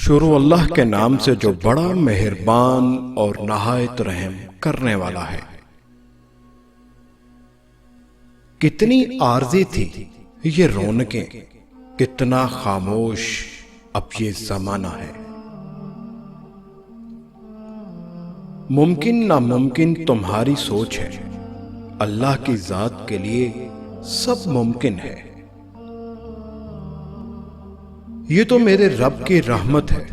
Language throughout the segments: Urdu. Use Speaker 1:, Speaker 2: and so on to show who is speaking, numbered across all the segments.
Speaker 1: شروع اللہ کے نام سے جو بڑا مہربان اور نہایت رحم کرنے والا ہے۔ کتنی عارضی تھی یہ رونقیں، کتنا خاموش اب یہ زمانہ ہے۔ ممکن ناممکن تمہاری سوچ ہے، اللہ کی ذات کے لیے سب ممکن ہے۔ یہ تو میرے رب کی رحمت ہے،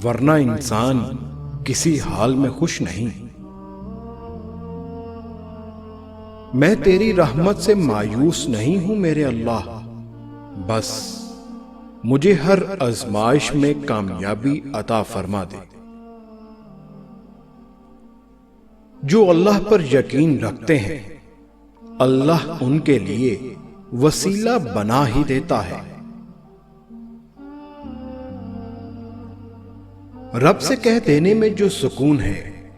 Speaker 1: ورنہ انسان کسی حال میں خوش نہیں۔ میں تیری رحمت سے مایوس نہیں ہوں میرے اللہ، بس مجھے ہر آزمائش میں کامیابی عطا فرما دے۔ جو اللہ پر یقین رکھتے ہیں، اللہ ان کے لیے وسیلہ بنا ہی دیتا ہے۔ رب سے کہہ دینے میں جو سکون ہے،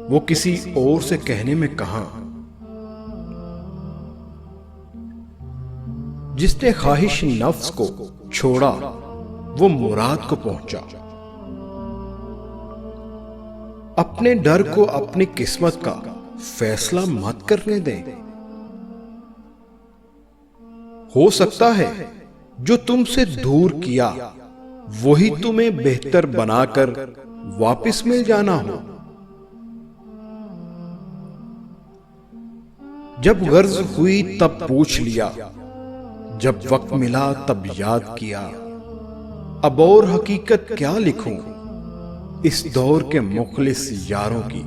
Speaker 1: وہ کسی اور سے کہنے میں کہاں۔ جس نے خواہش نفس کو چھوڑا، وہ مراد کو پہنچا۔ اپنے ڈر کو اپنی قسمت کا فیصلہ مت کرنے دیں۔ ہو سکتا ہے جو تم سے دور کیا وہی تمہیں بہتر بنا کر واپس مل جانا ہو۔ جب غرض ہوئی تب پوچھ لیا، جب وقت ملا تب یاد کیا۔ اب اور حقیقت کیا لکھوں اس دور کے مخلص یاروں کی،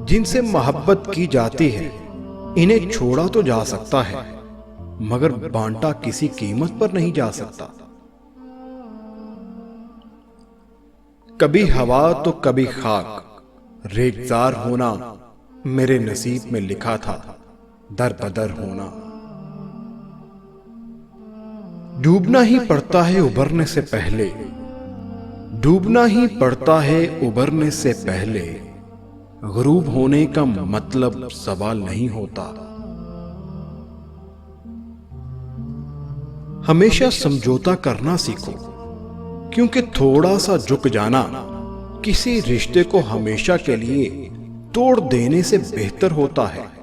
Speaker 1: جن سے محبت کی جاتی ہے۔ انہیں چھوڑا تو جا سکتا ہے، مگر بانٹا کسی قیمت پر نہیں جا سکتا۔ کبھی ہوا تو کبھی خاک، ریگزار ہونا میرے نصیب میں لکھا تھا، در بدر ہونا۔ ڈوبنا ہی پڑتا ہے ابھرنے سے پہلے، ڈوبنا ہی پڑتا ہے ابھرنے سے پہلے۔ غروب ہونے کا مطلب زوال نہیں ہوتا۔ ہمیشہ سمجھوتا کرنا سیکھو، کیونکہ تھوڑا سا جھک جانا کسی رشتے کو ہمیشہ کے لیے توڑ دینے سے بہتر ہوتا ہے۔